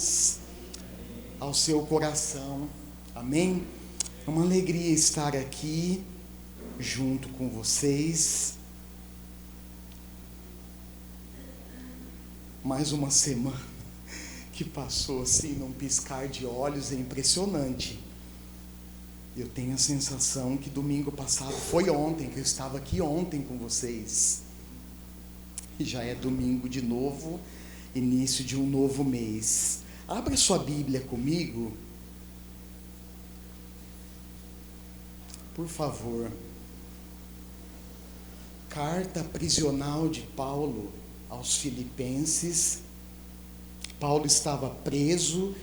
paz ao seu coração. Amém? É uma alegria estar aqui junto com vocês. Mais uma semana que passou assim num piscar de olhos, é impressionante. Eu tenho a sensação que domingo passado foi ontem, que eu estava aqui ontem com vocês. E já é domingo de novo, início de um novo mês. Abra sua Bíblia comigo, por favor. Carta prisional de Paulo aos Filipenses. Paulo estava preso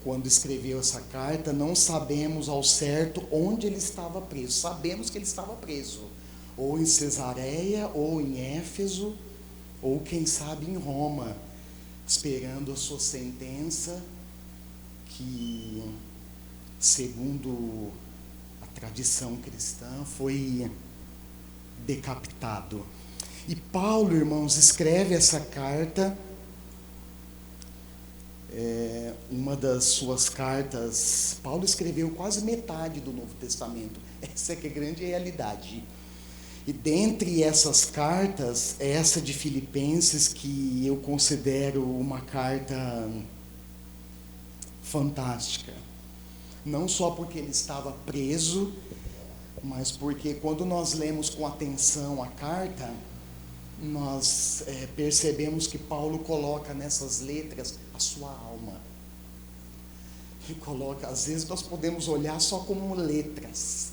quando escreveu essa carta. Não sabemos ao certo onde ele estava preso. Sabemos que ele estava preso, ou em Cesareia, ou em Éfeso, ou quem sabe em Roma, esperando a sua sentença, que, segundo a tradição cristã, foi decapitado. E Paulo, irmãos, escreve essa carta, uma das suas cartas. Paulo escreveu quase metade do Novo Testamento, essa é que é a grande realidade. E dentre essas cartas, essa de Filipenses, que eu considero uma carta fantástica. Não só porque ele estava preso, mas porque quando nós lemos com atenção a carta, nós percebemos que Paulo coloca nessas letras a sua alma. Ele coloca, às vezes nós podemos olhar só como letras,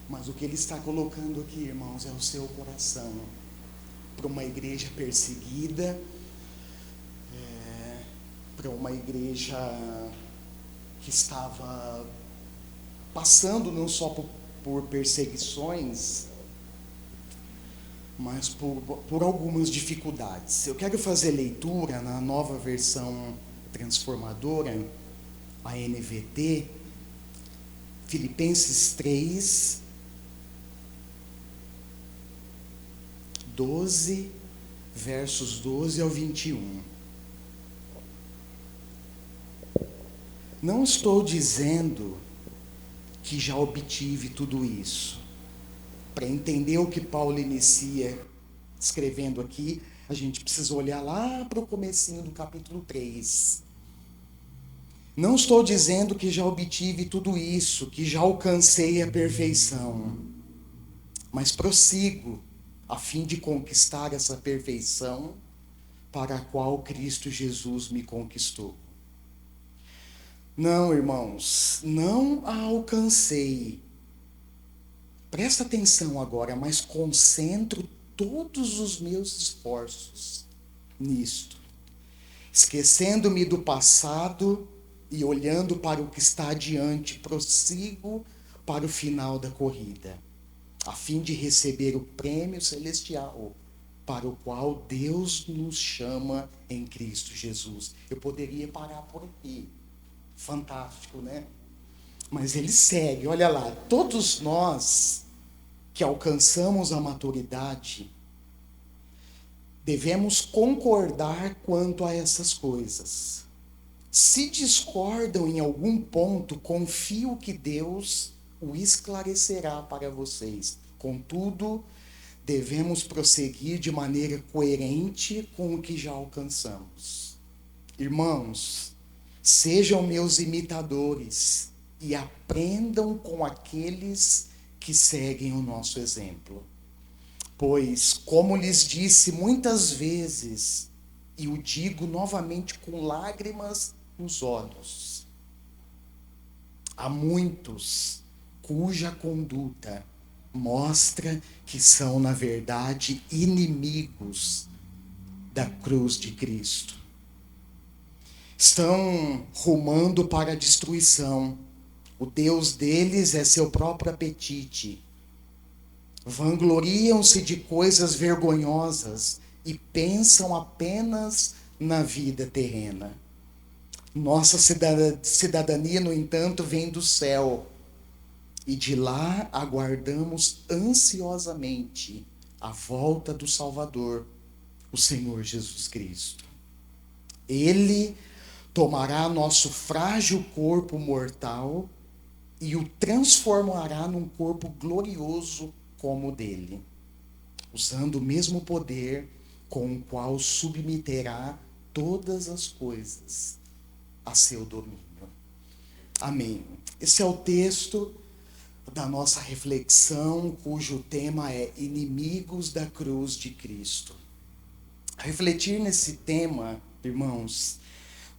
mas o que ele está colocando aqui, irmãos, é o seu coração. Para uma igreja perseguida, para uma igreja que estava passando não só por perseguições, mas por algumas dificuldades. Eu quero fazer leitura na nova versão transformadora, a NVT, Filipenses 3, 12, versos 12 ao 21. Não estou dizendo que já obtive tudo isso. Para entender o que Paulo inicia escrevendo aqui, a gente precisa olhar lá para o comecinho do capítulo 3. Não estou dizendo que já obtive tudo isso, que já alcancei a perfeição, mas prossigo a fim de conquistar essa perfeição para a qual Cristo Jesus me conquistou. Não, irmãos, não a alcancei. Presta atenção agora, mas concentro todos os meus esforços nisto, esquecendo-me do passado e olhando para o que está adiante, prossigo para o final da corrida, a fim de receber o prêmio celestial para o qual Deus nos chama em Cristo Jesus. Eu poderia parar por aqui. Fantástico, né? Mas ele segue, olha lá. Todos nós que alcançamos a maturidade devemos concordar quanto a essas coisas. Se discordam em algum ponto, confio que Deus o esclarecerá para vocês. Contudo, devemos prosseguir de maneira coerente com o que já alcançamos. Irmãos, sejam meus imitadores e aprendam com aqueles que seguem o nosso exemplo. Pois, como lhes disse muitas vezes, e o digo novamente com lágrimas nos olhos, há muitos cuja conduta mostra que são, na verdade, inimigos da cruz de Cristo. Estão rumando para a destruição. O Deus deles é seu próprio apetite. Vangloriam-se de coisas vergonhosas e pensam apenas na vida terrena. Nossa cidadania, no entanto, vem do céu, e de lá aguardamos ansiosamente a volta do Salvador, o Senhor Jesus Cristo. Ele tomará nosso frágil corpo mortal e o transformará num corpo glorioso como o dele, usando o mesmo poder com o qual submeterá todas as coisas a seu domínio. Amém. Esse é o texto da nossa reflexão, cujo tema é Inimigos da Cruz de Cristo. Refletir nesse tema, irmãos,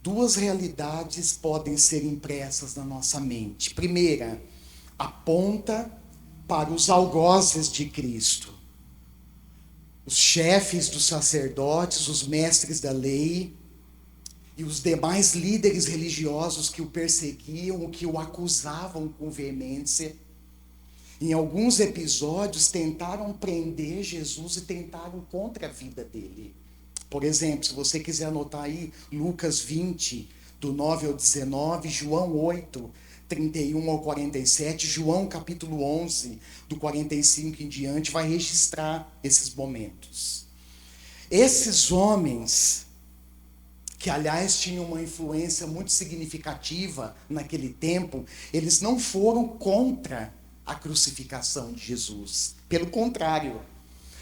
duas realidades podem ser impressas na nossa mente. Primeira, aponta para os algozes de Cristo, os chefes dos sacerdotes, os mestres da lei e os demais líderes religiosos que o perseguiam, ou que o acusavam com veemência. Em alguns episódios tentaram prender Jesus e tentaram contra a vida dele. Por exemplo, se você quiser anotar aí, Lucas 20, do 9 ao 19, João 8, 31 ao 47, João capítulo 11, do 45 em diante, vai registrar esses momentos. Esses homens, que aliás tinham uma influência muito significativa naquele tempo, eles não foram contra a crucificação de Jesus. Pelo contrário,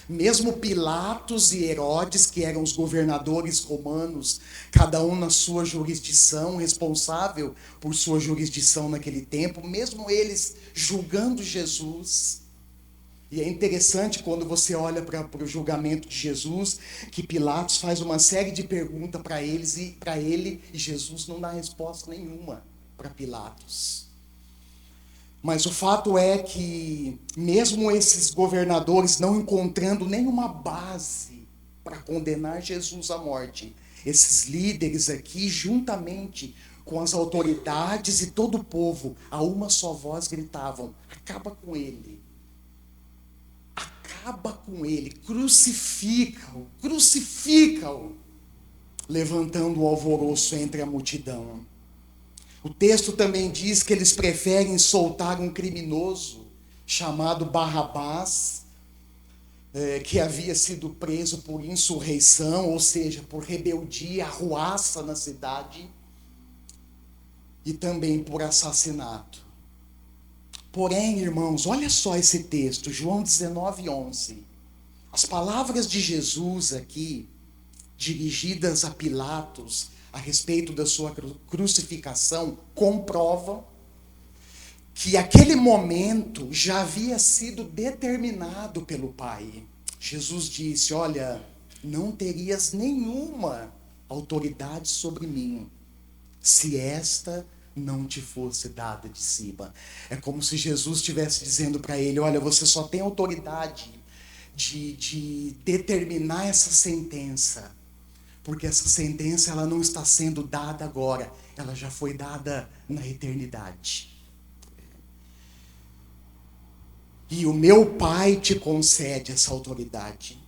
mesmo Pilatos e Herodes, que eram os governadores romanos, cada um na sua jurisdição, responsável por sua jurisdição naquele tempo, mesmo eles julgando Jesus. E é interessante quando você olha para o julgamento de Jesus, que Pilatos faz uma série de perguntas para ele, e Jesus não dá resposta nenhuma para Pilatos. Mas o fato é que, mesmo esses governadores não encontrando nenhuma base para condenar Jesus à morte, esses líderes aqui, juntamente com as autoridades e todo o povo, a uma só voz gritavam: acaba com ele. Acaba com ele, crucifica-o, crucifica-o, levantando o alvoroço entre a multidão. O texto também diz que eles preferem soltar um criminoso chamado Barrabás, que havia sido preso por insurreição, ou seja, por rebeldia, arruaça na cidade, e também por assassinato. Porém, irmãos, olha só esse texto, João 19, 11. As palavras de Jesus aqui, dirigidas a Pilatos, a respeito da sua crucificação, comprovam que aquele momento já havia sido determinado pelo Pai. Jesus disse: olha, não terias nenhuma autoridade sobre mim, se esta não te fosse dada de cima. É como se Jesus estivesse dizendo para ele: olha, você só tem autoridade de determinar essa sentença, porque essa sentença ela não está sendo dada agora, ela já foi dada na eternidade. E o meu Pai te concede essa autoridade.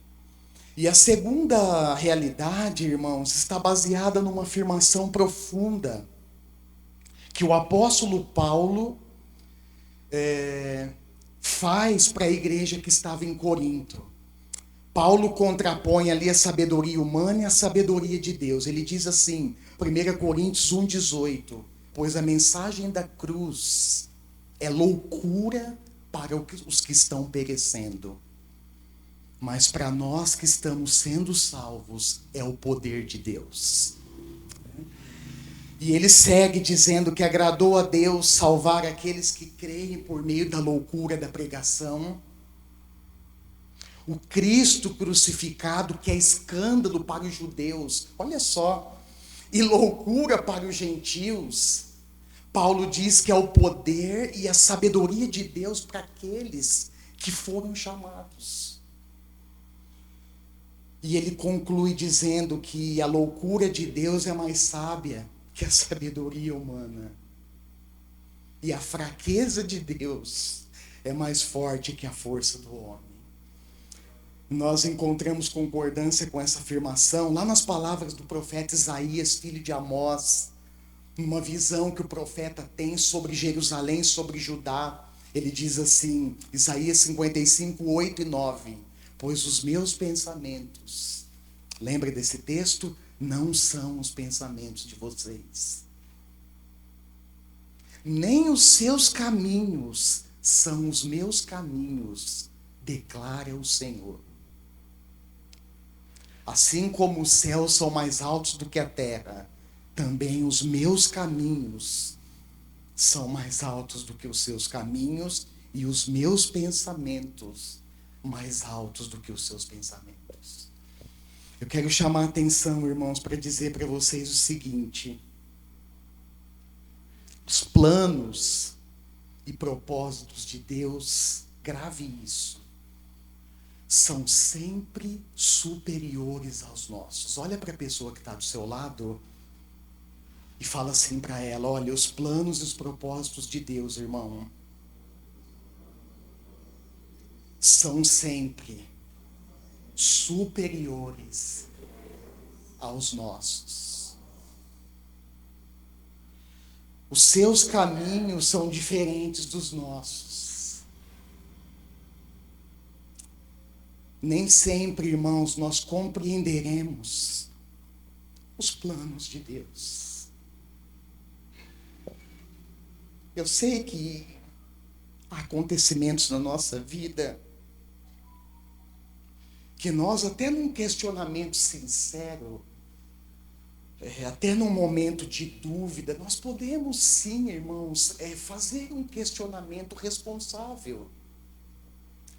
E a segunda realidade, irmãos, está baseada numa afirmação profunda que o apóstolo Paulo faz para a igreja que estava em Corinto. Paulo contrapõe ali a sabedoria humana e a sabedoria de Deus. Ele diz assim, 1 Coríntios 1,18: pois a mensagem da cruz é loucura para os que estão perecendo, mas para nós que estamos sendo salvos é o poder de Deus. E ele segue dizendo que agradou a Deus salvar aqueles que creem por meio da loucura da pregação. O Cristo crucificado, que é escândalo para os judeus, olha só, e loucura para os gentios. Paulo diz que é o poder e a sabedoria de Deus para aqueles que foram chamados. E ele conclui dizendo que a loucura de Deus é mais sábia que a sabedoria humana. E a fraqueza de Deus é mais forte que a força do homem. Nós encontramos concordância com essa afirmação lá nas palavras do profeta Isaías, filho de Amós, numa visão que o profeta tem sobre Jerusalém, sobre Judá. Ele diz assim, Isaías 55, 8 e 9: pois os meus pensamentos, lembra desse texto? não são os pensamentos de vocês. Nem os seus caminhos são os meus caminhos, declara o Senhor. Assim como os céus são mais altos do que a terra, também os meus caminhos são mais altos do que os seus caminhos, e os meus pensamentos mais altos do que os seus pensamentos. Eu quero chamar a atenção, irmãos, para dizer para vocês o seguinte: os planos e propósitos de Deus, grave isso, são sempre superiores aos nossos. Olha para a pessoa que está do seu lado e fala assim para ela: olha, os planos e os propósitos de Deus, irmão, são sempre superiores aos nossos. Os seus caminhos são diferentes dos nossos. Nem sempre, irmãos, nós compreenderemos os planos de Deus. Eu sei que há acontecimentos na nossa vida que nós, até num questionamento sincero, até num momento de dúvida, nós podemos sim, irmãos, fazer um questionamento responsável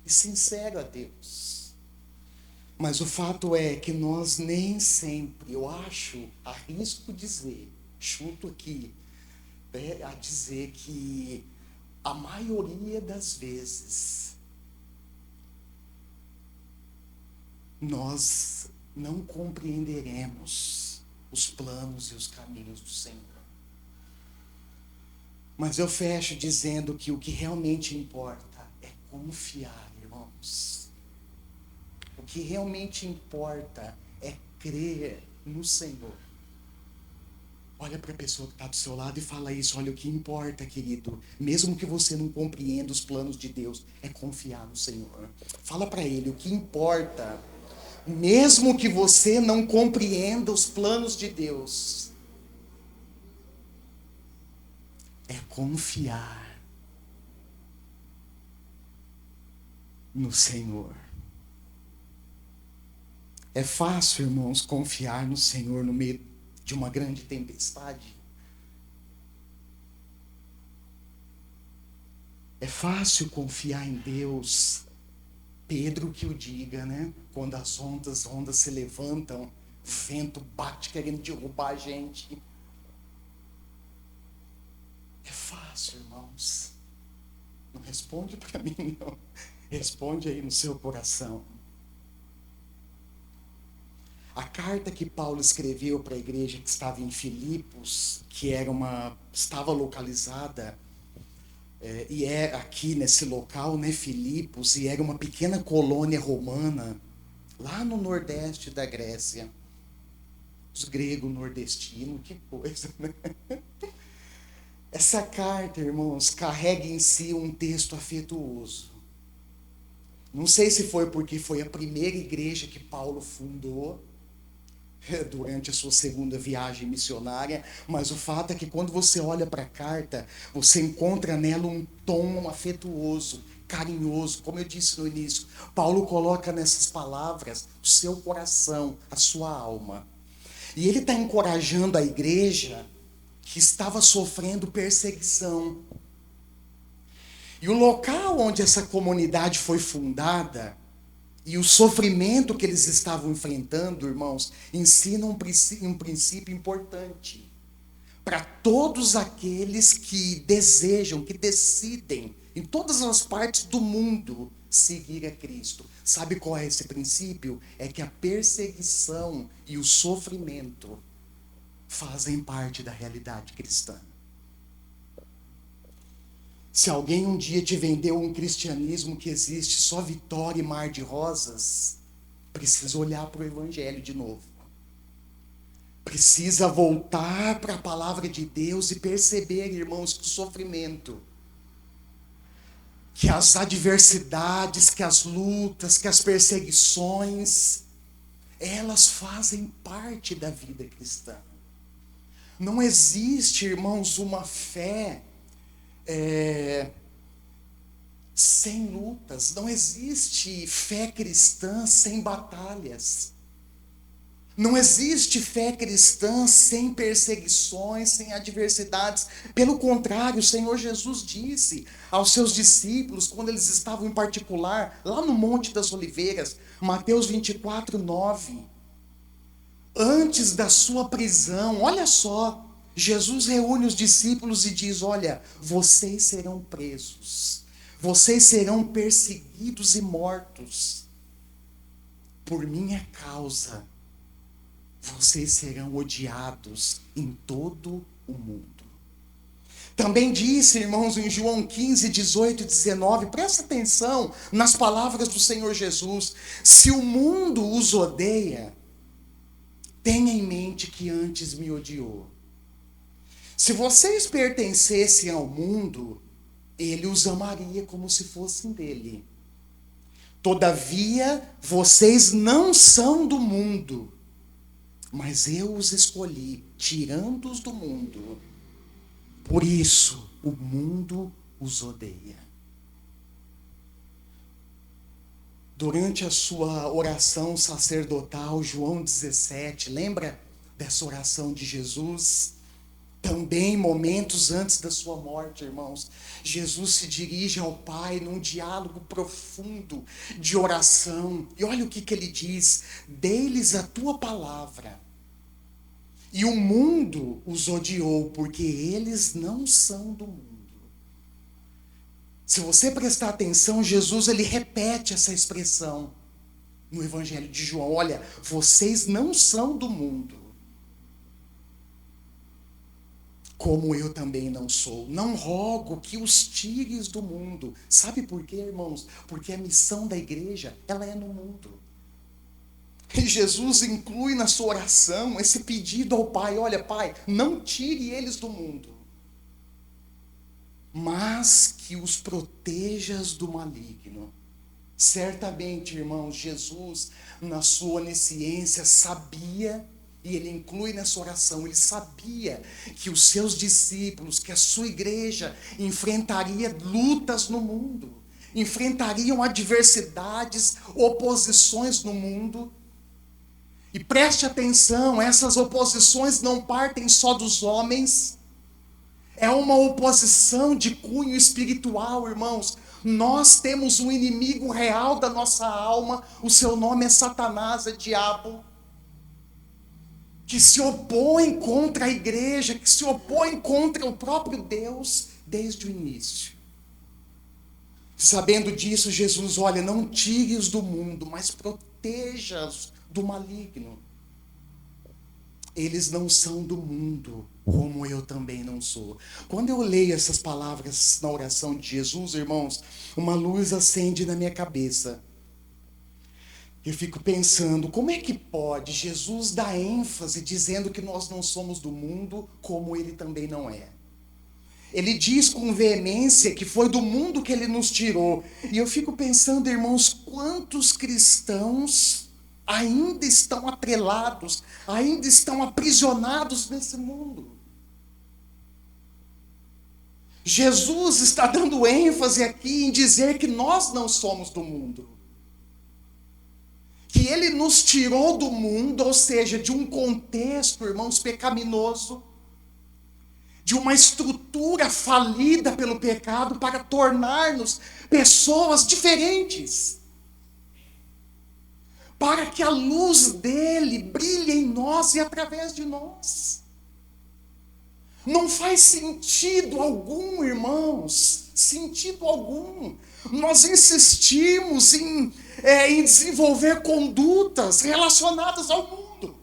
e sincero a Deus. Mas o fato é que nós nem sempre, eu acho, arrisco dizer, chuto aqui, a dizer que a maioria das vezes nós não compreenderemos os planos e os caminhos do Senhor. Mas eu fecho dizendo que o que realmente importa é confiar, irmãos. O que realmente importa é crer no Senhor. Olha para a pessoa que está do seu lado e fala isso: olha, o que importa, querido, mesmo que você não compreenda os planos de Deus, é confiar no Senhor. Fala para ele: o que importa, mesmo que você não compreenda os planos de Deus, é confiar no Senhor. É fácil, irmãos, confiar no Senhor no meio de uma grande tempestade? É fácil confiar em Deus? Pedro que o diga, né? Quando as ondas se levantam, o vento bate querendo derrubar a gente. É fácil, irmãos. Não responde para mim, não. Responde aí no seu coração. A carta que Paulo escreveu para a igreja que estava em Filipos, que estava localizada, e é aqui nesse local, né, Filipos, e era uma pequena colônia romana, lá no nordeste da Grécia. Os gregos nordestinos, que coisa, né? Essa carta, irmãos, carrega em si um texto afetuoso. Não sei se foi porque foi a primeira igreja que Paulo fundou durante a sua segunda viagem missionária, mas o fato é que quando você olha para a carta, você encontra nela um tom afetuoso, carinhoso. Como eu disse no início, Paulo coloca nessas palavras o seu coração, a sua alma. E ele está encorajando a igreja que estava sofrendo perseguição. E o local onde essa comunidade foi fundada e o sofrimento que eles estavam enfrentando, irmãos, ensina um princípio importante para todos aqueles que desejam, que decidem, em todas as partes do mundo, seguir a Cristo. Sabe qual é esse princípio? É que a perseguição e o sofrimento fazem parte da realidade cristã. Se alguém um dia te vendeu um cristianismo que existe só vitória e mar de rosas, precisa olhar para o Evangelho de novo. Precisa voltar para a palavra de Deus e perceber, irmãos, que o sofrimento, que as adversidades, que as lutas, que as perseguições, elas fazem parte da vida cristã. Não existe, irmãos, uma fé sem lutas. Não existe fé cristã sem batalhas. Não existe fé cristã sem perseguições, sem adversidades. Pelo contrário, o Senhor Jesus disse aos seus discípulos, quando eles estavam em particular, lá no Monte das Oliveiras, Mateus 24, 9. Antes da sua prisão, olha só, Jesus reúne os discípulos e diz: olha, vocês serão presos, vocês serão perseguidos e mortos por minha causa. Vocês serão odiados em todo o mundo. Também disse, irmãos, em João 15, 18 e 19, presta atenção nas palavras do Senhor Jesus: se o mundo os odeia, tenha em mente que antes me odiou. Se vocês pertencessem ao mundo, ele os amaria como se fossem dele. Todavia, vocês não são do mundo, mas eu os escolhi, tirando-os do mundo. Por isso, o mundo os odeia. Durante a sua oração sacerdotal, João 17, lembra dessa oração de Jesus? Também momentos antes da sua morte, irmãos, Jesus se dirige ao Pai num diálogo profundo de oração. E olha o que ele diz: dei-lhes a tua palavra, e o mundo os odiou, porque eles não são do mundo. Se você prestar atenção, Jesus ele repete essa expressão no Evangelho de João: olha, vocês não são do mundo, como eu também não sou. Não rogo que os tires do mundo. Sabe por quê, irmãos? Porque a missão da igreja, ela é no mundo. E Jesus inclui na sua oração esse pedido ao Pai: olha, Pai, não tire eles do mundo, mas que os protejas do maligno. Certamente, irmãos, Jesus, na sua onisciência, sabia, e ele inclui nessa oração, ele sabia que os seus discípulos, que a sua igreja enfrentaria lutas no mundo, enfrentariam adversidades, oposições no mundo. E preste atenção, essas oposições não partem só dos homens, é uma oposição de cunho espiritual, irmãos. Nós temos um inimigo real da nossa alma, o seu nome é Satanás, é diabo, que se opõe contra a igreja, que se opõe contra o próprio Deus desde o início. Sabendo disso, Jesus, olha, não tire-os do mundo, mas proteja-os do maligno. Eles não são do mundo, como eu também não sou. Quando eu leio essas palavras na oração de Jesus, irmãos, uma luz acende na minha cabeça. Eu fico pensando, como é que pode Jesus dar ênfase dizendo que nós não somos do mundo, como ele também não é? Ele diz com veemência que foi do mundo que ele nos tirou. E eu fico pensando, irmãos, quantos cristãos ainda estão atrelados, ainda estão aprisionados nesse mundo. Jesus está dando ênfase aqui em dizer que nós não somos do mundo. Que ele nos tirou do mundo, ou seja, de um contexto, irmãos, pecaminoso, de uma estrutura falida pelo pecado, para tornar-nos pessoas diferentes. Para que a luz dele brilhe em nós e através de nós. Não faz sentido algum, irmãos, sentido algum, nós insistimos em desenvolver condutas relacionadas ao mundo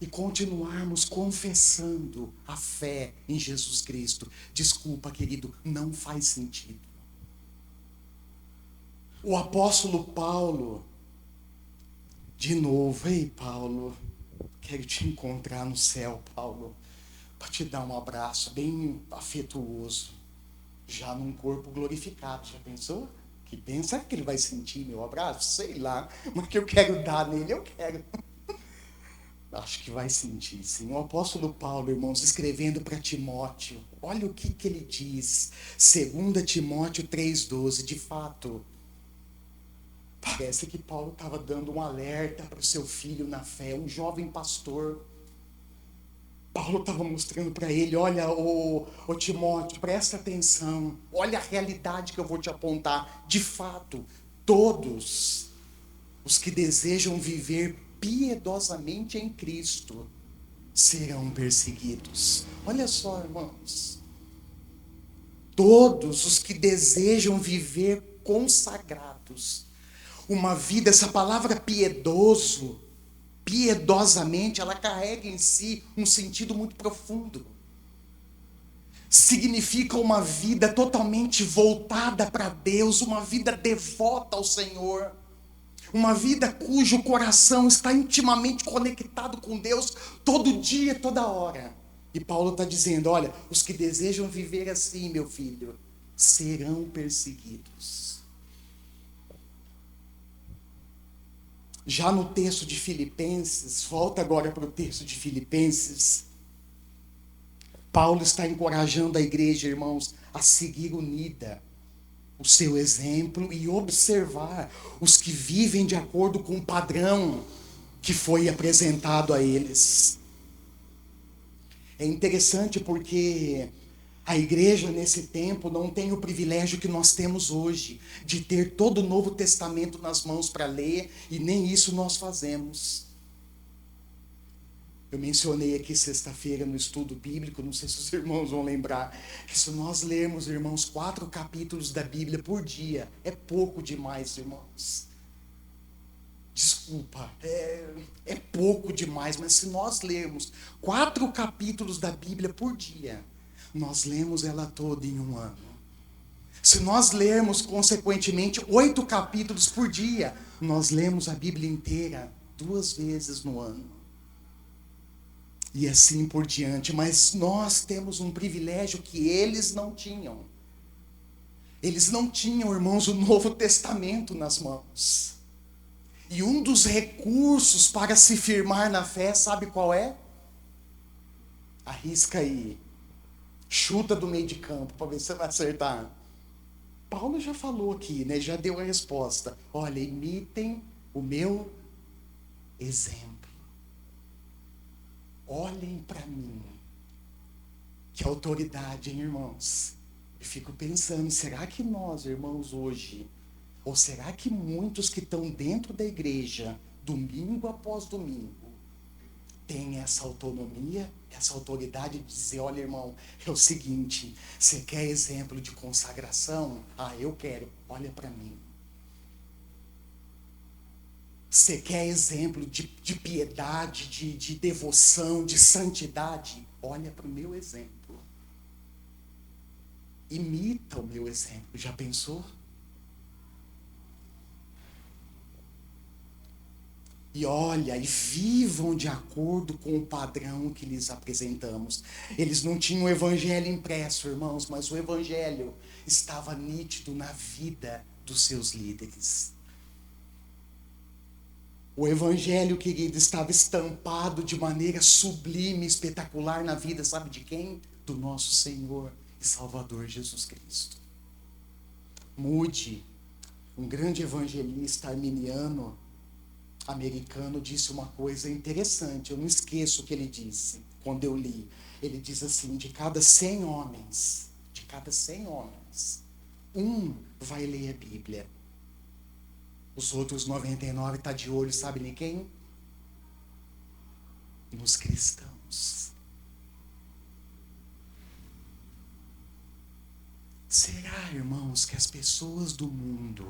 e continuarmos confessando a fé em Jesus Cristo. Desculpa, querido, não faz sentido. O apóstolo Paulo, de novo, ei Paulo, quero te encontrar no céu, Paulo, para te dar um abraço bem afetuoso, já num corpo glorificado. Já pensou? Que pensa, será que ele vai sentir meu abraço? Sei lá, mas que eu quero dar nele, eu quero. Acho que vai sentir, sim. O apóstolo Paulo, irmãos, escrevendo para Timóteo, olha o que ele diz. 2 Timóteo 3,12. De fato, parece que Paulo estava dando um alerta para o seu filho na fé, um jovem pastor. Paulo estava mostrando para ele, olha, ô Timóteo, presta atenção, olha a realidade que eu vou te apontar. De fato, todos os que desejam viver piedosamente em Cristo serão perseguidos. Olha só, irmãos. Todos os que desejam viver consagrados, uma vida, essa palavra piedoso, piedosamente, ela carrega em si um sentido muito profundo. Significa uma vida totalmente voltada para Deus, uma vida devota ao Senhor. Uma vida cujo coração está intimamente conectado com Deus todo dia, toda hora. E Paulo está dizendo, olha, os que desejam viver assim, meu filho, serão perseguidos. Já no texto de Filipenses, volta agora para o texto de Filipenses, Paulo está encorajando a igreja, irmãos, a seguir unida o seu exemplo e observar os que vivem de acordo com o padrão que foi apresentado a eles. É interessante porque a igreja nesse tempo não tem o privilégio que nós temos hoje, de ter todo o Novo Testamento nas mãos para ler, e nem isso nós fazemos. Eu mencionei aqui sexta-feira no estudo bíblico, não sei se os irmãos vão lembrar, que se nós lermos, irmãos, 4 capítulos da Bíblia por dia, é pouco demais, irmãos. Desculpa, é pouco demais, mas se nós lermos 4 capítulos da Bíblia por dia, nós lemos ela toda em um ano. Se nós lermos, consequentemente, 8 capítulos por dia, nós lemos a Bíblia inteira 2 vezes no ano. E assim por diante. Mas nós temos um privilégio que eles não tinham. Eles não tinham, irmãos, o Novo Testamento nas mãos. E um dos recursos para se firmar na fé, sabe qual é? Arrisca aí. Chuta do meio de campo para ver se você vai acertar. Paulo já falou aqui, né? Já deu a resposta. Olha, imitem o meu exemplo. Olhem para mim. Que autoridade, hein, irmãos? Eu fico pensando, será que nós, irmãos, hoje, ou será que muitos que estão dentro da igreja, domingo após domingo, têm essa autonomia, essa autoridade de dizer, olha, irmão, é o seguinte, você quer exemplo de consagração? Ah, eu quero, olha para mim. Você quer exemplo de piedade, de devoção, de santidade? Olha para o meu exemplo. Imita o meu exemplo. Já pensou? E olha, e vivam de acordo com o padrão que lhes apresentamos. Eles não tinham o evangelho impresso, irmãos, mas o evangelho estava nítido na vida dos seus líderes. O evangelho, querido, estava estampado de maneira sublime, espetacular na vida, sabe de quem? Do nosso Senhor e Salvador Jesus Cristo. Moody, um grande evangelista arminiano, americano, disse uma coisa interessante. Eu não esqueço o que ele disse quando eu li. Ele diz assim, de cada 100 homens, um vai ler a Bíblia. Os outros 99 estão de olho, sabe em quem? Nos cristãos. Será, irmãos, que as pessoas do mundo,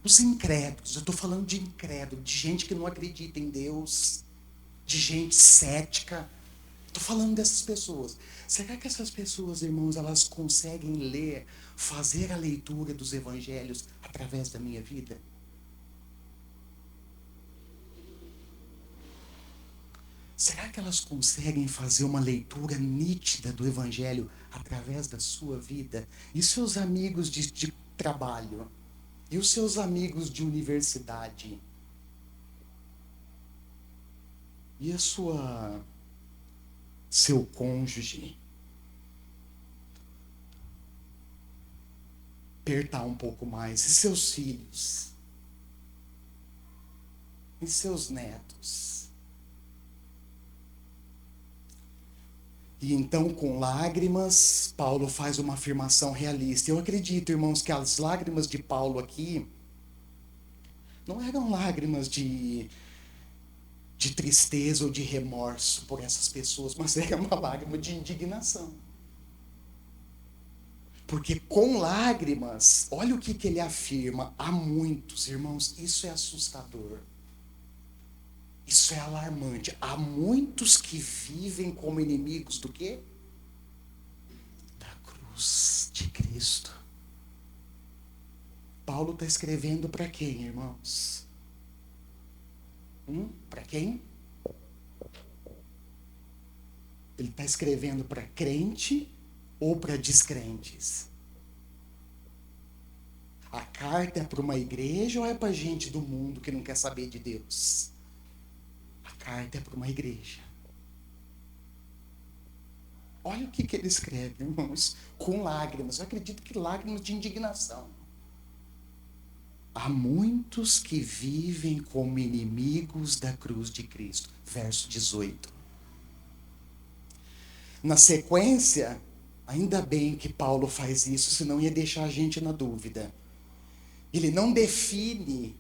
os incrédulos, eu estou falando de incrédulo, de gente que não acredita em Deus, de gente cética, estou falando dessas pessoas. Será que essas pessoas, irmãos, elas conseguem ler, fazer a leitura dos evangelhos através da minha vida? Será que elas conseguem fazer uma leitura nítida do evangelho através da sua vida? E seus amigos de trabalho? E os seus amigos de universidade? E seu cônjuge? Apertar um pouco mais. E seus filhos? E seus netos? E então, com lágrimas, Paulo faz uma afirmação realista. Eu acredito, irmãos, que as lágrimas de Paulo aqui não eram lágrimas de tristeza ou de remorso por essas pessoas, mas era uma lágrima de indignação. Porque com lágrimas, olha o que ele afirma. Há muitos, irmãos, isso é assustador. Isso é alarmante. Há muitos que vivem como inimigos do quê? Da cruz de Cristo. Paulo está escrevendo para quem, irmãos? Para quem? Ele está escrevendo para crente ou para descrentes? A carta é para uma igreja ou é para gente do mundo que não quer saber de Deus? A carta é para uma igreja. Olha o que ele escreve, irmãos, com lágrimas. Eu acredito que lágrimas de indignação. Há muitos que vivem como inimigos da cruz de Cristo. Verso 18. Na sequência, ainda bem que Paulo faz isso, senão ia deixar a gente na dúvida. Ele não define,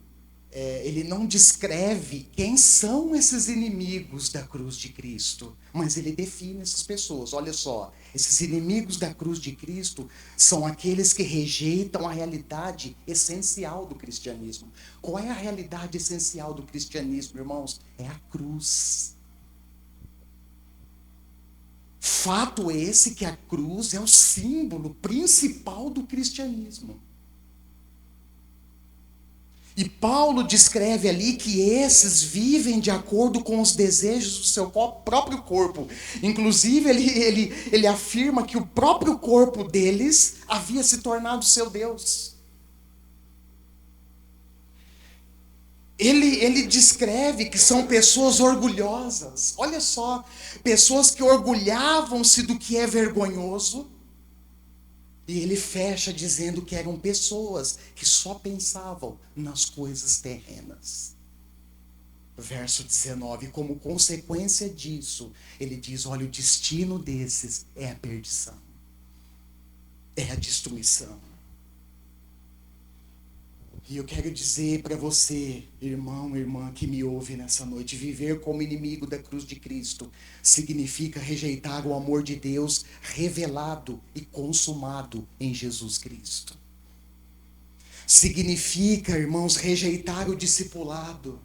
ele não descreve quem são esses inimigos da cruz de Cristo, mas ele define essas pessoas. Olha só, esses inimigos da cruz de Cristo são aqueles que rejeitam a realidade essencial do cristianismo. Qual é a realidade essencial do cristianismo, irmãos? É a cruz. Fato esse que a cruz é o símbolo principal do cristianismo. E Paulo descreve ali que esses vivem de acordo com os desejos do seu próprio corpo. Inclusive, ele afirma que o próprio corpo deles havia se tornado seu Deus. Ele descreve que são pessoas orgulhosas. Olha só, pessoas que orgulhavam-se do que é vergonhoso. E ele fecha dizendo que eram pessoas que só pensavam nas coisas terrenas. Verso 19, como consequência disso, ele diz, olha, o destino desses é a perdição. É a destruição. E eu quero dizer para você, irmão, irmã, que me ouve nessa noite, viver como inimigo da cruz de Cristo significa rejeitar o amor de Deus revelado e consumado em Jesus Cristo. Significa, irmãos, rejeitar o discipulado,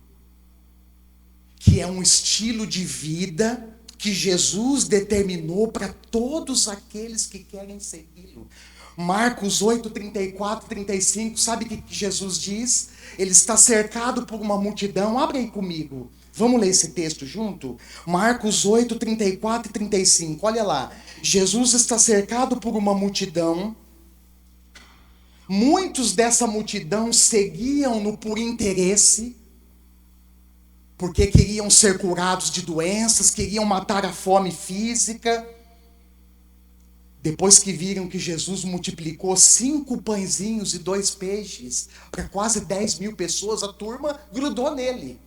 que é um estilo de vida que Jesus determinou para todos aqueles que querem segui-lo. Marcos 8, 34, 35, sabe o que Jesus diz? Ele está cercado por uma multidão. Abre aí comigo. Vamos ler esse texto junto? Marcos 8, 34 e 35. Olha lá. Jesus está cercado por uma multidão. Muitos dessa multidão seguiam-no por interesse, porque queriam ser curados de doenças, queriam matar a fome física. Depois que viram que Jesus multiplicou 5 pãezinhos e 2 peixes para quase 10.000 pessoas, a turma grudou nele.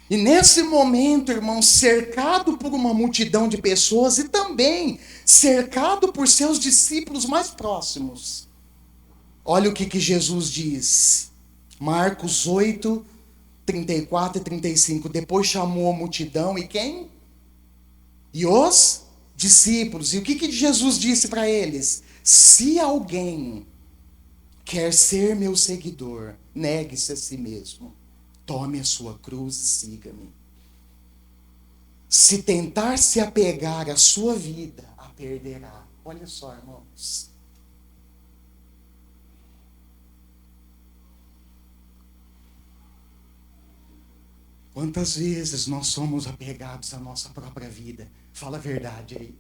E nesse momento, irmãos, cercado por uma multidão de pessoas e também cercado por seus discípulos mais próximos, olha o que Jesus diz. Marcos 8, 34 e 35. Depois chamou a multidão e quem? E os discípulos. E o que Jesus disse para eles? Se alguém quer ser meu seguidor, negue-se a si mesmo. Tome a sua cruz e siga-me. Se tentar se apegar à sua vida, a perderá. Olha só, irmãos. Quantas vezes nós somos apegados à nossa própria vida? Fala a verdade aí.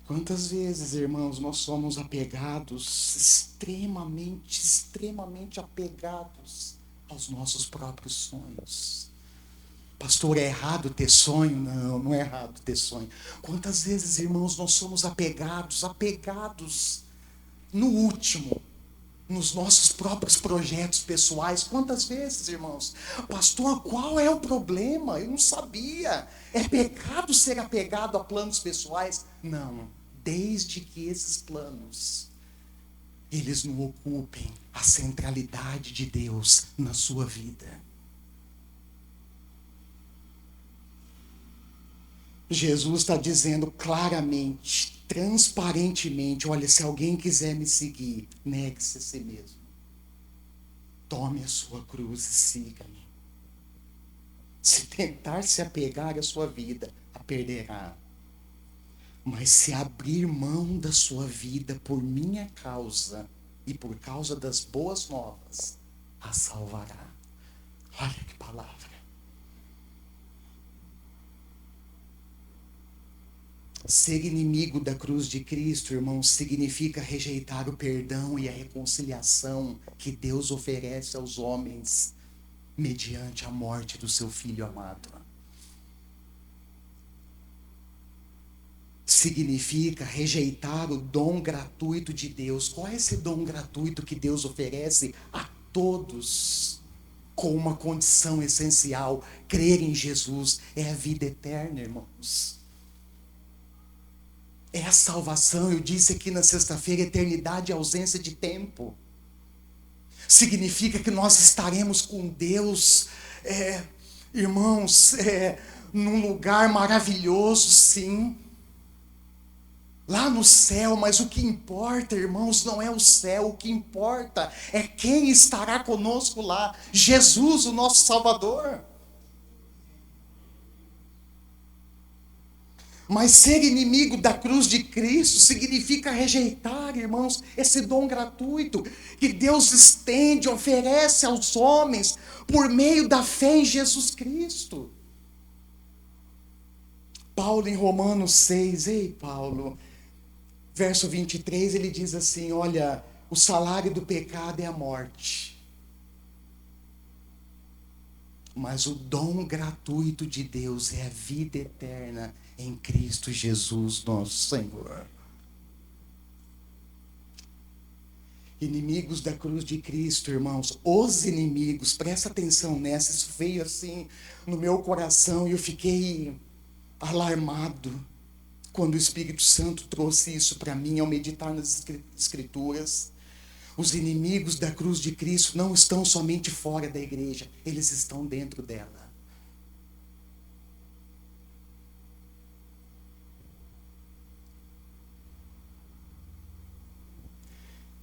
Quantas vezes, irmãos, nós somos apegados, extremamente apegados aos nossos próprios sonhos. Pastor, é errado ter sonho? Não, não é errado ter sonho. Quantas vezes, irmãos, nós somos apegados no último, nos nossos próprios projetos pessoais? Quantas vezes, irmãos? Pastor, qual é o problema? Eu não sabia. É pecado ser apegado a planos pessoais? Não, desde que esses planos, eles não ocupem a centralidade de Deus na sua vida. Jesus está dizendo claramente, transparentemente: olha, se alguém quiser me seguir, negue-se a si mesmo. Tome a sua cruz e siga-me. Se tentar se apegar à sua vida, a perderá. Mas se abrir mão da sua vida por minha causa e por causa das boas novas, a salvará. Olha que palavra. Ser inimigo da cruz de Cristo, irmãos, significa rejeitar o perdão e a reconciliação que Deus oferece aos homens mediante a morte do seu Filho amado. Significa rejeitar o dom gratuito de Deus. Qual é esse dom gratuito que Deus oferece a todos, com uma condição essencial: crer em Jesus? É a vida eterna, irmãos. É a salvação. Eu disse aqui na sexta-feira: eternidade é ausência de tempo. Significa que nós estaremos com Deus, irmãos, num lugar maravilhoso, sim, lá no céu. Mas o que importa, irmãos, não é o céu. O que importa é quem estará conosco lá: Jesus, o nosso Salvador. Mas ser inimigo da cruz de Cristo significa rejeitar, irmãos, esse dom gratuito que Deus estende, oferece aos homens por meio da fé em Jesus Cristo. Paulo, em Romanos 6, Paulo, verso 23, ele diz assim: olha, o salário do pecado é a morte, mas o dom gratuito de Deus é a vida eterna em Cristo Jesus, nosso Senhor. Inimigos da cruz de Cristo, irmãos, os inimigos, presta atenção nessa, isso veio assim no meu coração e eu fiquei alarmado quando o Espírito Santo trouxe isso para mim ao meditar nas Escrituras. Os inimigos da cruz de Cristo não estão somente fora da igreja, eles estão dentro dela.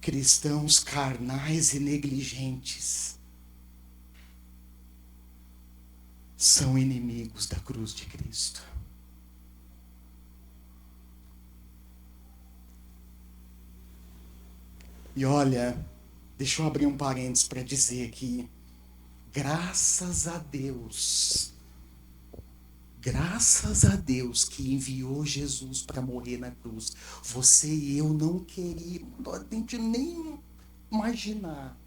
Cristãos carnais e negligentes são inimigos da cruz de Cristo. E olha, deixa eu abrir um parênteses para dizer aqui: graças a Deus que enviou Jesus para morrer na cruz. Você e eu não queríamos, a gente nem imaginar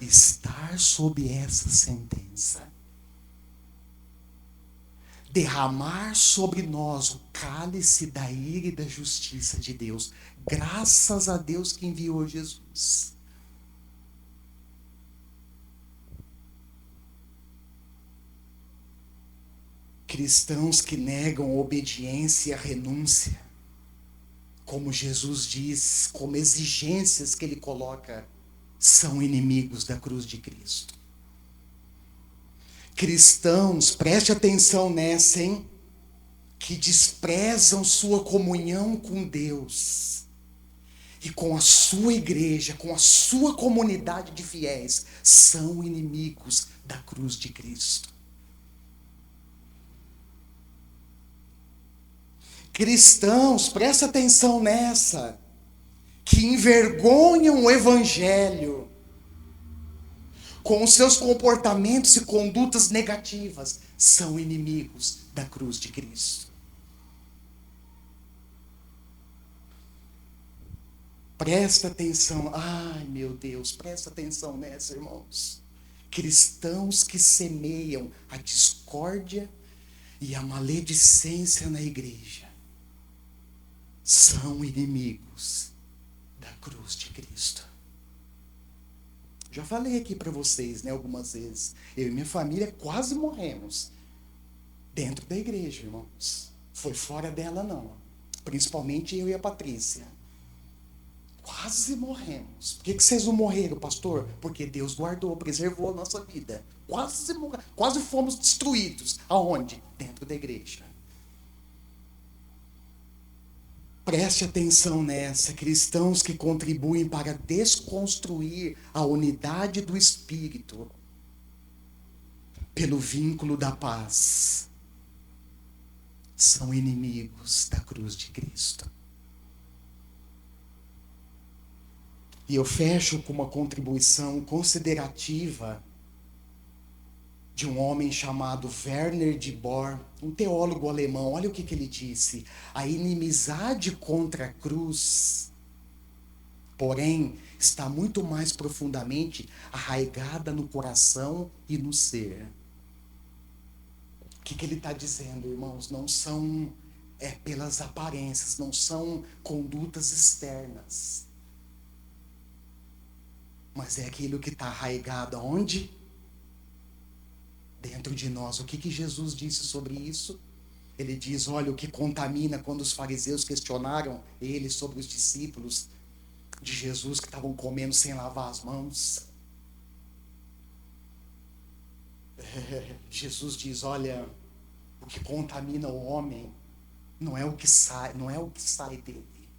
estar sob essa sentença. Derramar sobre nós o cálice da ira e da justiça de Deus. Graças a Deus que enviou Jesus. Cristãos que negam obediência e a renúncia, como Jesus diz, como exigências que ele coloca, são inimigos da cruz de Cristo. Cristãos, preste atenção nessa, hein? Que desprezam sua comunhão com Deus e com a sua igreja, com a sua comunidade de fiéis, são inimigos da cruz de Cristo. Cristãos, presta atenção nessa, que envergonham o Evangelho com os seus comportamentos e condutas negativas, são inimigos da cruz de Cristo. Presta atenção. Ai, meu Deus, presta atenção nessa, irmãos. Cristãos que semeiam a discórdia e a maledicência na igreja são inimigos da cruz de Cristo. Já falei aqui para vocês, né, algumas vezes. Eu e minha família quase morremos dentro da igreja, irmãos. Foi fora dela, não. Principalmente eu e a Patrícia. Quase morremos. Por que vocês não morreram, pastor? Porque Deus guardou, preservou a nossa vida. Quase fomos destruídos. Aonde? Dentro da igreja. Preste atenção nessa, cristãos que contribuem para desconstruir a unidade do Espírito pelo vínculo da paz, são inimigos da cruz de Cristo. E eu fecho com uma contribuição considerativa de um homem chamado Werner de Boer, um teólogo alemão. Olha o que ele disse: a inimizade contra a cruz, porém, está muito mais profundamente arraigada no coração e no ser. O que ele está dizendo, irmãos? Não são pelas aparências, não são condutas externas, mas é aquilo que está arraigado aonde? Dentro de nós. O que Jesus disse sobre isso? Ele diz, olha, o que contamina, quando os fariseus questionaram ele sobre os discípulos de Jesus que estavam comendo sem lavar as mãos. Jesus diz, olha, o que contamina o homem não é o que sai dele.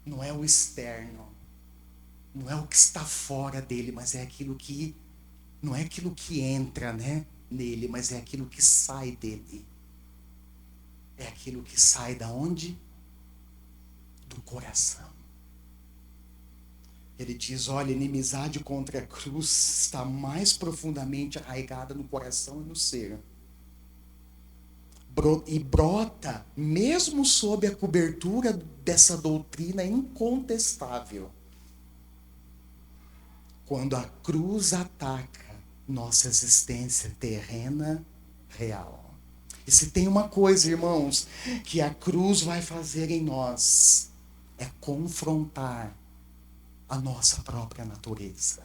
Não é o externo. Não é o que está fora dele, mas é aquilo que não é aquilo que entra, né, nele, mas é aquilo que sai dele. É aquilo que sai da onde? Do coração. Ele diz, olha, a inimizade contra a cruz está mais profundamente arraigada no coração e no ser. E brota, mesmo sob a cobertura dessa doutrina incontestável, quando a cruz ataca nossa existência terrena real. E se tem uma coisa, irmãos, que a cruz vai fazer em nós, é confrontar a nossa própria natureza.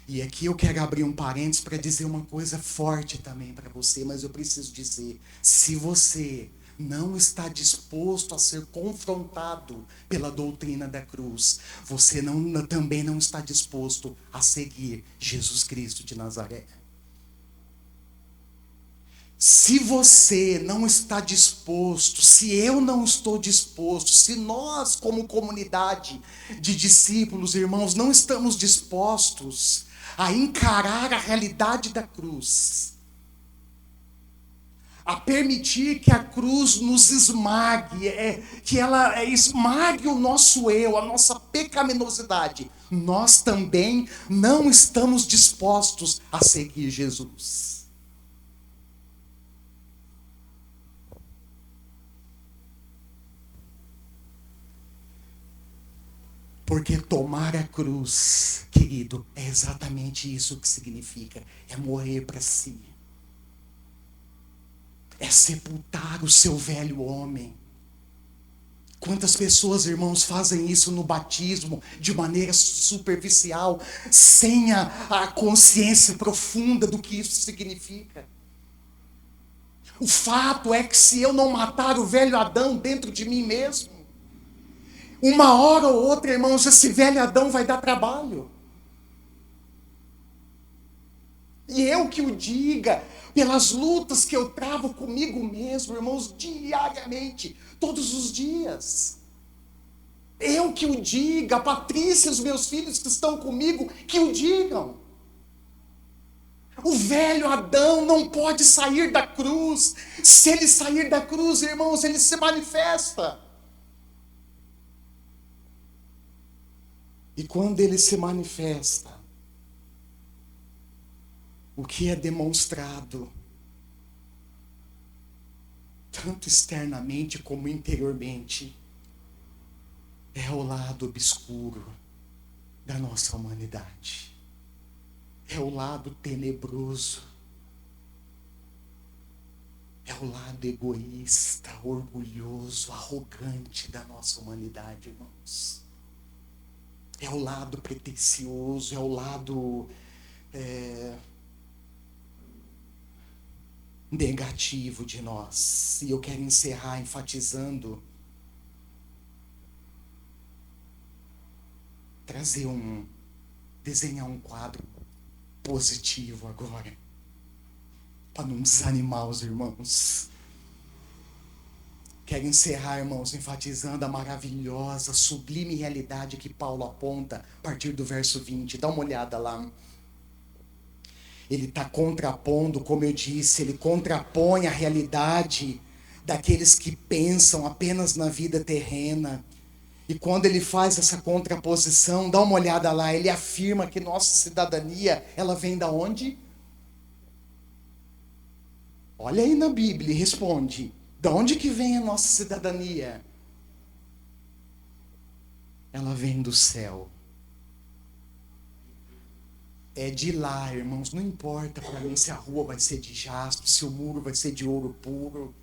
E aqui eu quero abrir um parênteses para dizer uma coisa forte também para você, mas eu preciso dizer, se você não está disposto a ser confrontado pela doutrina da cruz, você também não está disposto a seguir Jesus Cristo de Nazaré. Se você não está disposto, se eu não estou disposto, se nós como comunidade de discípulos, irmãos, não estamos dispostos a encarar a realidade da cruz, a permitir que a cruz nos esmague, que ela esmague o nosso eu, a nossa pecaminosidade, nós também não estamos dispostos a seguir Jesus. Porque tomar a cruz, querido, é exatamente isso que significa. É morrer para si. É sepultar o seu velho homem. Quantas pessoas, irmãos, fazem isso no batismo de maneira superficial, sem a consciência profunda do que isso significa. O fato é que se eu não matar o velho Adão dentro de mim mesmo, uma hora ou outra, irmãos, esse velho Adão vai dar trabalho. E eu que o diga, pelas lutas que eu travo comigo mesmo, irmãos, diariamente, todos os dias. Eu que o diga, a Patrícia e os meus filhos que estão comigo, que o digam. O velho Adão não pode sair da cruz. Se ele sair da cruz, irmãos, ele se manifesta. E quando ele se manifesta, o que é demonstrado, tanto externamente como interiormente, É o lado obscuro da nossa humanidade. É o lado tenebroso. É o lado egoísta, orgulhoso, arrogante da nossa humanidade, irmãos. É o lado pretensioso, é o lado negativo de nós. E eu quero encerrar enfatizando, desenhar um quadro positivo agora, para não desanimar os irmãos. Quero encerrar, irmãos, enfatizando a maravilhosa, sublime realidade que Paulo aponta a partir do verso 20. Dá uma olhada lá. Ele está contrapondo, como eu disse, ele contrapõe a realidade daqueles que pensam apenas na vida terrena. E quando ele faz essa contraposição, dá uma olhada lá, ele afirma que nossa cidadania, ela vem da onde? Olha aí na Bíblia e responde. Da onde que vem a nossa cidadania? Ela vem do céu. É de lá, irmãos, não importa para mim se a rua vai ser de jaspe, se o muro vai ser de ouro puro.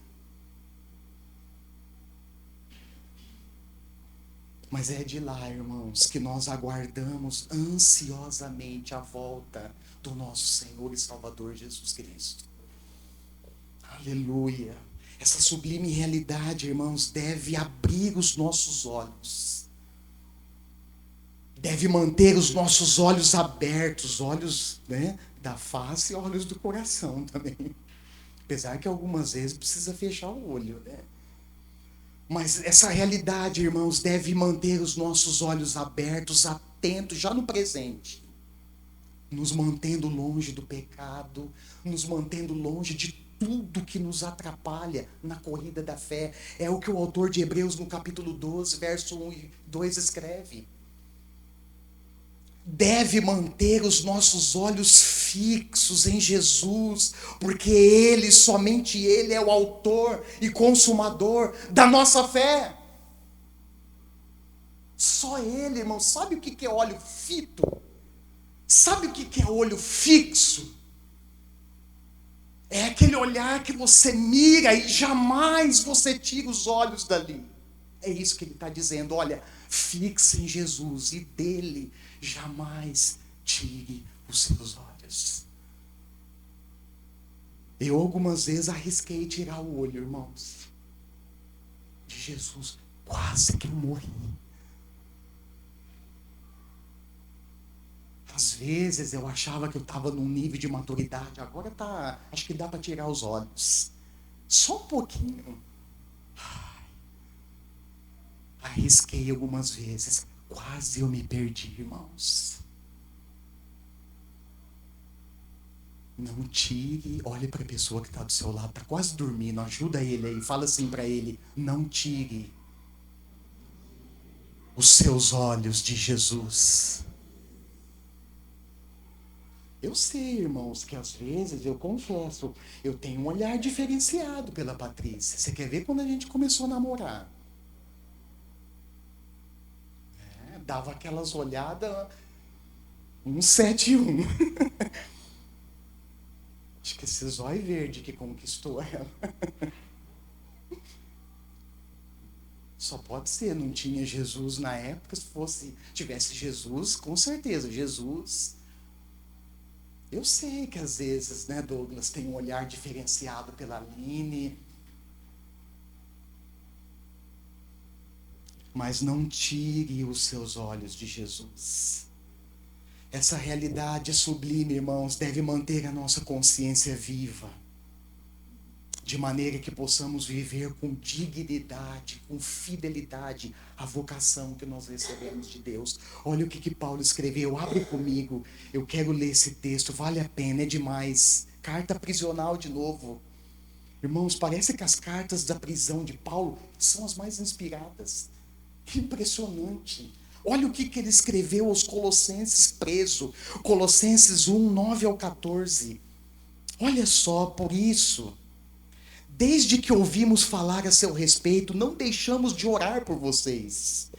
Mas é de lá, irmãos, que nós aguardamos ansiosamente a volta do nosso Senhor e Salvador Jesus Cristo. Aleluia. Essa sublime realidade, irmãos, deve abrir os nossos olhos. Deve manter os nossos olhos abertos, olhos, né, da face e olhos do coração também. Apesar que algumas vezes precisa fechar o olho, né? Mas essa realidade, irmãos, deve manter os nossos olhos abertos, atentos, já no presente. Nos mantendo longe do pecado, nos mantendo longe de tudo que nos atrapalha na corrida da fé. É o que o autor de Hebreus, no capítulo 12, verso 1 e 2, escreve. Deve manter os nossos olhos fixos em Jesus, porque Ele, somente Ele, é o autor e consumador da nossa fé. Só Ele, irmão. Sabe o que é olho fito? Sabe o que é olho fixo? É aquele olhar que você mira e jamais você tira os olhos dali. É isso que ele está dizendo. Olha, fixe em Jesus e dele jamais tire os seus olhos. Eu algumas vezes arrisquei tirar o olho, irmãos, de Jesus. Quase que eu morri. Às vezes eu achava que eu estava num nível de maturidade. Agora tá, acho que dá para tirar os olhos. Só um pouquinho. Arrisquei algumas vezes. Quase eu me perdi, irmãos. Não tire, olhe para a pessoa que está do seu lado, está quase dormindo, ajuda ele aí, fala assim para ele, não tire os seus olhos de Jesus. Eu sei, irmãos, que às vezes, eu confesso, eu tenho um olhar diferenciado pela Patrícia. Você quer ver quando a gente começou a namorar? Dava aquelas olhadas 171. Acho que esse zóio verde que conquistou ela. Só pode ser, não tinha Jesus na época. Se tivesse Jesus, com certeza, Jesus. Eu sei que às vezes, né, Douglas, tem um olhar diferenciado pela Aline. Mas não tire os seus olhos de Jesus. Essa realidade sublime, irmãos, deve manter a nossa consciência viva, de maneira que possamos viver com dignidade, com fidelidade, a vocação que nós recebemos de Deus. Olha o que Paulo escreveu, abre comigo, eu quero ler esse texto, vale a pena, é demais. Carta prisional de novo. Irmãos, parece que as cartas da prisão de Paulo são as mais inspiradas. Que impressionante. Olha o que ele escreveu aos Colossenses preso. Colossenses 1, 9 ao 14. Olha só, por isso, desde que ouvimos falar a seu respeito, não deixamos de orar por vocês,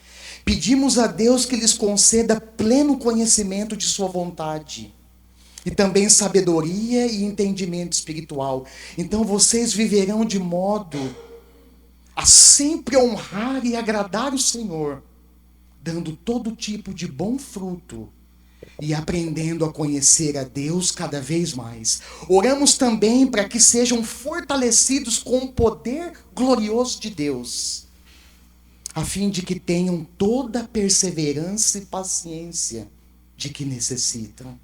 Pedimos a Deus que lhes conceda pleno conhecimento de sua vontade e também sabedoria e entendimento espiritual. Então vocês viverão de modo a sempre honrar e agradar o Senhor, dando todo tipo de bom fruto e aprendendo a conhecer a Deus cada vez mais. Oramos também para que sejam fortalecidos com o poder glorioso de Deus, a fim de que tenham toda a perseverança e paciência de que necessitam.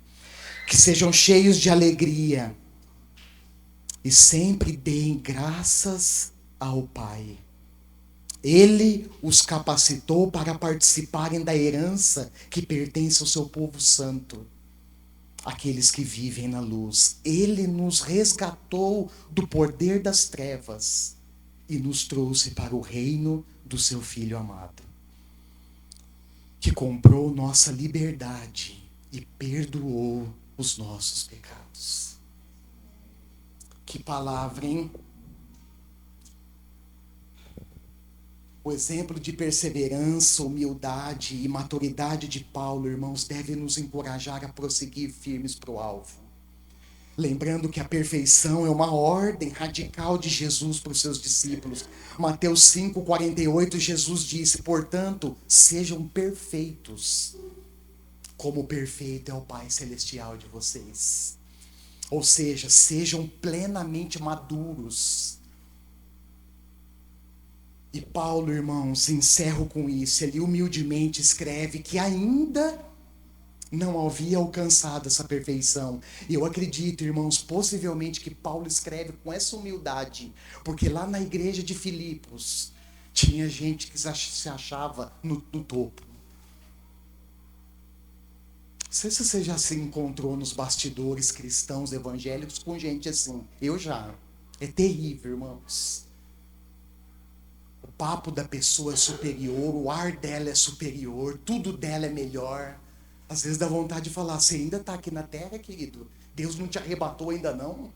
Que sejam cheios de alegria e sempre deem graças ao Pai. Ele os capacitou para participarem da herança que pertence ao seu povo santo, aqueles que vivem na luz. Ele nos resgatou do poder das trevas e nos trouxe para o reino do seu Filho amado, que comprou nossa liberdade e perdoou os nossos pecados. Que palavra, hein? O exemplo de perseverança, humildade e maturidade de Paulo, irmãos, deve nos encorajar a prosseguir firmes para o alvo. Lembrando que a perfeição é uma ordem radical de Jesus para os seus discípulos. Mateus 5,48, Jesus disse: portanto, sejam perfeitos, como perfeito é o Pai Celestial de vocês. Ou seja, sejam plenamente maduros. E Paulo, irmãos, encerro com isso. Ele humildemente escreve que ainda não havia alcançado essa perfeição. E eu acredito, irmãos, possivelmente que Paulo escreve com essa humildade, porque lá na igreja de Filipos tinha gente que se achava no topo. Não sei se você já se encontrou nos bastidores cristãos evangélicos com gente assim. Eu já. É terrível, irmãos. O papo da pessoa é superior, o ar dela é superior, tudo dela é melhor. Às vezes dá vontade de falar: você ainda está aqui na terra, querido? Deus não te arrebatou ainda não?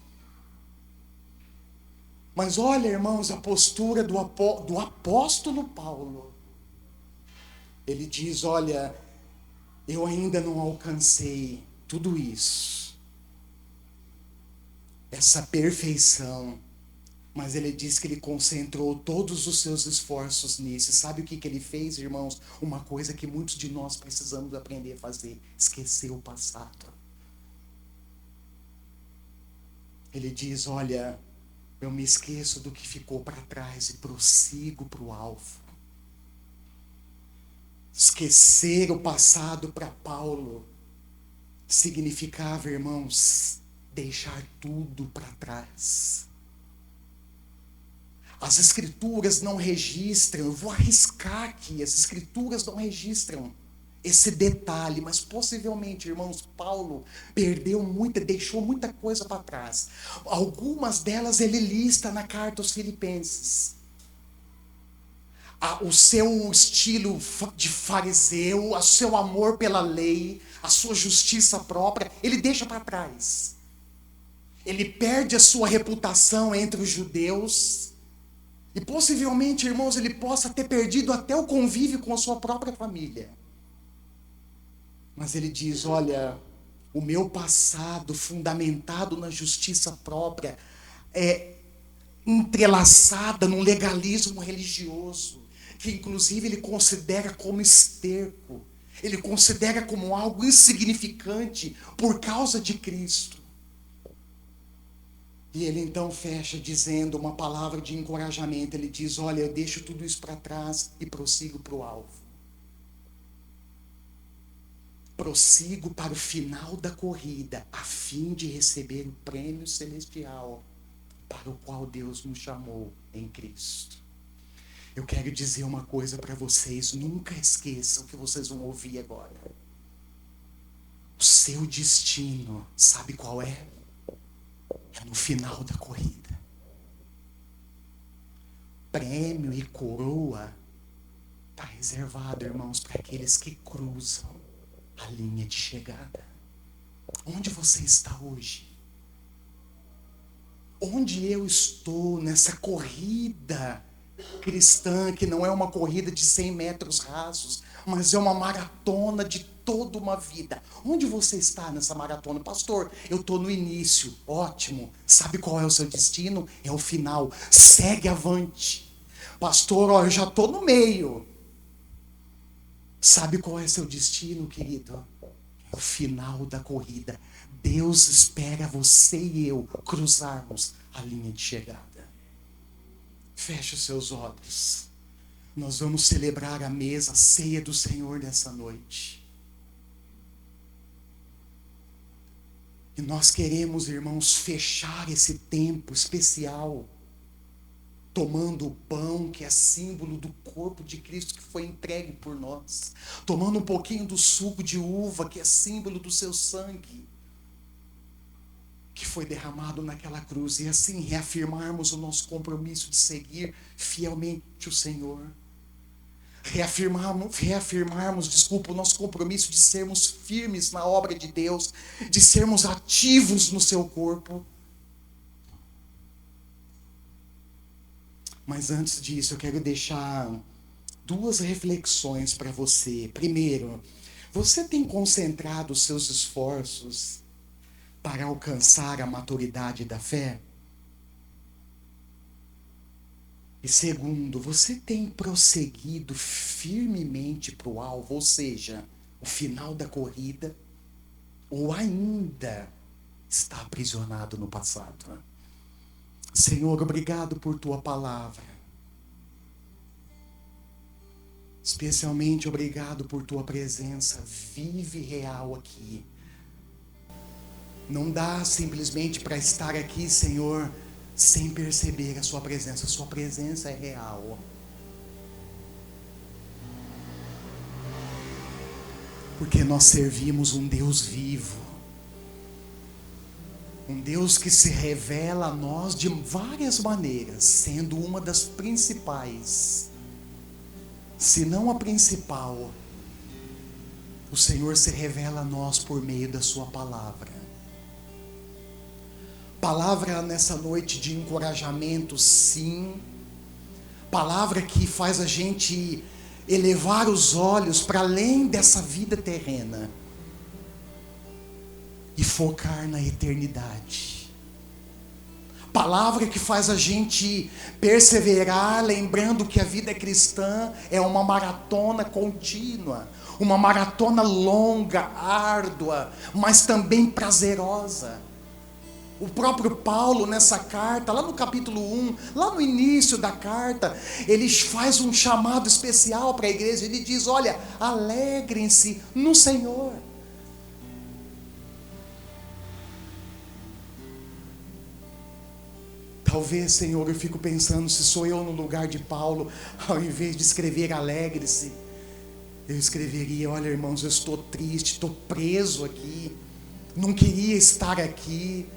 Mas olha, irmãos, a postura do apóstolo Paulo. Ele diz: olha, eu ainda não alcancei tudo isso, essa perfeição. Mas ele diz que ele concentrou todos os seus esforços nisso. E sabe o que ele fez, irmãos? Uma coisa que muitos de nós precisamos aprender a fazer: esquecer o passado. Ele diz: olha, eu me esqueço do que ficou para trás e prossigo para o alvo. Esquecer o passado para Paulo significava, irmãos, deixar tudo para trás. As escrituras não registram, eu vou arriscar aqui, as escrituras não registram esse detalhe, mas possivelmente, irmãos, Paulo deixou muita coisa para trás. Algumas delas ele lista na carta aos Filipenses. O seu estilo de fariseu, o seu amor pela lei, a sua justiça própria, ele deixa para trás. Ele perde a sua reputação entre os judeus. E possivelmente, irmãos, ele possa ter perdido até o convívio com a sua própria família. Mas ele diz: olha, o meu passado fundamentado na justiça própria é entrelaçada num legalismo religioso, que inclusive ele considera como esterco. Ele considera como algo insignificante por causa de Cristo. E ele então fecha dizendo uma palavra de encorajamento. Ele diz: olha, eu deixo tudo isso para trás e prossigo para o alvo. Prossigo para o final da corrida, a fim de receber o prêmio celestial para o qual Deus nos chamou em Cristo. Eu quero dizer uma coisa para vocês: nunca esqueçam o que vocês vão ouvir agora. O seu destino, sabe qual é? É no final da corrida. Prêmio e coroa está reservado, irmãos, para aqueles que cruzam a linha de chegada. Onde você está hoje? Onde eu estou nessa corrida cristã, que não é uma corrida de 100 metros rasos, mas é uma maratona de toda uma vida. Onde você está nessa maratona? Pastor, eu estou no início. Ótimo. Sabe qual é o seu destino? É o final. Segue avante. Pastor, ó, eu já estou no meio. Sabe qual é seu destino, querido? É o final da corrida. Deus espera você e eu cruzarmos a linha de chegada. Feche os seus olhos. Nós vamos celebrar a mesa, a ceia do Senhor nessa noite. E nós queremos, irmãos, fechar esse tempo especial, tomando o pão que é símbolo do corpo de Cristo que foi entregue por nós, tomando um pouquinho do suco de uva que é símbolo do seu sangue, que foi derramado naquela cruz, e assim reafirmarmos o nosso compromisso de seguir fielmente o Senhor. Reafirmarmos, o nosso compromisso de sermos firmes na obra de Deus, de sermos ativos no seu corpo. Mas antes disso, eu quero deixar duas reflexões para você. Primeiro, você tem concentrado os seus esforços para alcançar a maturidade da fé? E segundo, você tem prosseguido firmemente para o alvo, ou seja, o final da corrida, ou ainda está aprisionado no passado? Senhor, obrigado por tua palavra. Especialmente obrigado por tua presença viva e real aqui. Não dá simplesmente para estar aqui, Senhor, sem perceber a sua presença. A sua presença é real. Porque nós servimos um Deus vivo. Um Deus que se revela a nós de várias maneiras, sendo uma das principais, se não a principal, o Senhor se revela a nós por meio da sua palavra. Palavra nessa noite de encorajamento, sim. Palavra que faz a gente elevar os olhos para além dessa vida terrena e focar na eternidade. Palavra que faz a gente perseverar, lembrando que a vida cristã é uma maratona contínua, uma maratona longa, árdua, mas também prazerosa. O próprio Paulo, nessa carta, lá no capítulo 1, lá no início da carta, ele faz um chamado especial para a igreja. Ele diz: olha, alegrem-se no Senhor. Talvez, Senhor, eu fico pensando, se sou eu no lugar de Paulo, ao invés de escrever alegre-se, eu escreveria: olha, irmãos, eu estou triste, estou preso aqui, não queria estar aqui.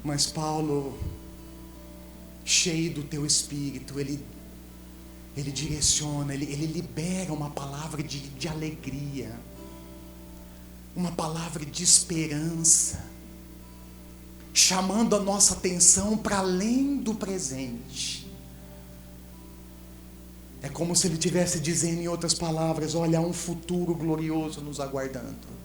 Mas Paulo, cheio do teu Espírito, ele direciona, ele libera uma palavra de alegria, uma palavra de esperança, chamando a nossa atenção para além do presente. É como se ele estivesse dizendo, em outras palavras: olha, há um futuro glorioso nos aguardando.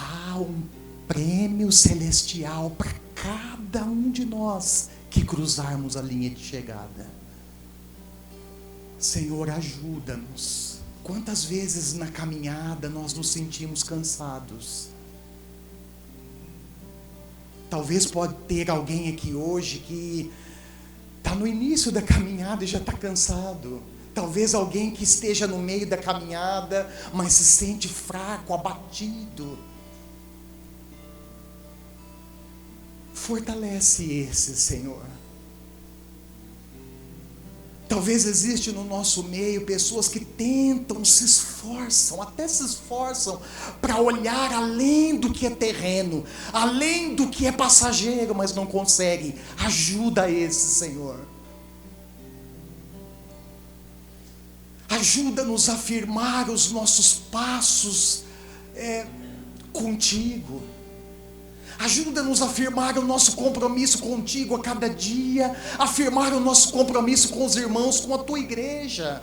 Há um prêmio celestial para cada um de nós que cruzarmos a linha de chegada. Senhor, ajuda-nos. Quantas vezes na caminhada nós nos sentimos cansados? Talvez pode ter alguém aqui hoje que está no início da caminhada e já está cansado. Talvez alguém que esteja no meio da caminhada, mas se sente fraco, abatido. Fortalece esse, Senhor. Talvez existe no nosso meio pessoas que tentam, se esforçam para olhar além do que é terreno, além do que é passageiro, mas não conseguem. Ajuda esse, Senhor. Ajuda-nos a firmar os nossos passos contigo. Ajuda-nos a afirmar o nosso compromisso contigo a cada dia, afirmar o nosso compromisso com os irmãos, com a tua igreja.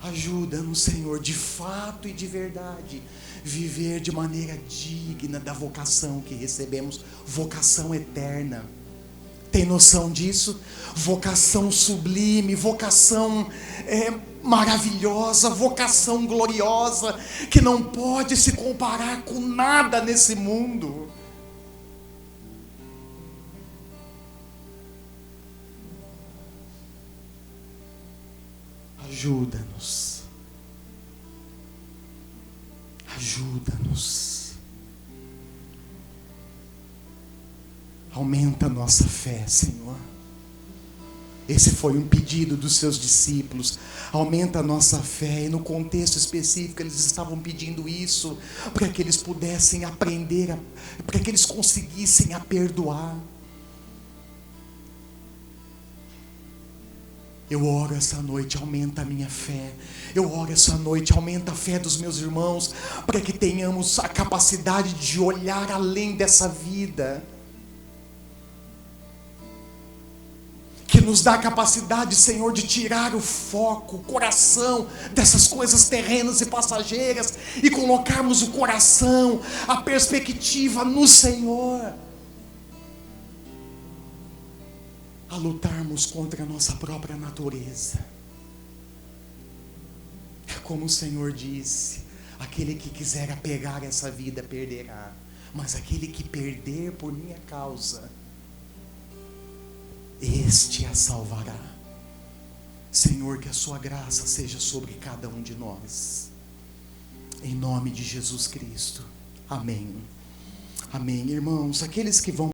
Ajuda-nos, Senhor, de fato e de verdade, viver de maneira digna da vocação que recebemos, vocação eterna. Tem noção disso? Vocação sublime, vocação maravilhosa, vocação gloriosa, que não pode se comparar com nada nesse mundo. Ajuda-nos. Ajuda-nos. Aumenta a nossa fé, Senhor. Esse foi um pedido dos seus discípulos. Aumenta a nossa fé. E no contexto específico eles estavam pedindo isso para que eles pudessem aprender, para que eles conseguissem a perdoar. Eu oro essa noite, aumenta a minha fé. Eu oro essa noite, aumenta a fé dos meus irmãos, para que tenhamos a capacidade de olhar além dessa vida, que nos dá a capacidade, Senhor, de tirar o foco, o coração dessas coisas terrenas e passageiras e colocarmos o coração, a perspectiva no Senhor, a lutarmos contra a nossa própria natureza. Como o Senhor disse, aquele que quiser apegar essa vida perderá, mas aquele que perder por minha causa, este a salvará. Senhor, que a sua graça seja sobre cada um de nós, em nome de Jesus Cristo, amém. Amém. Irmãos, aqueles que vão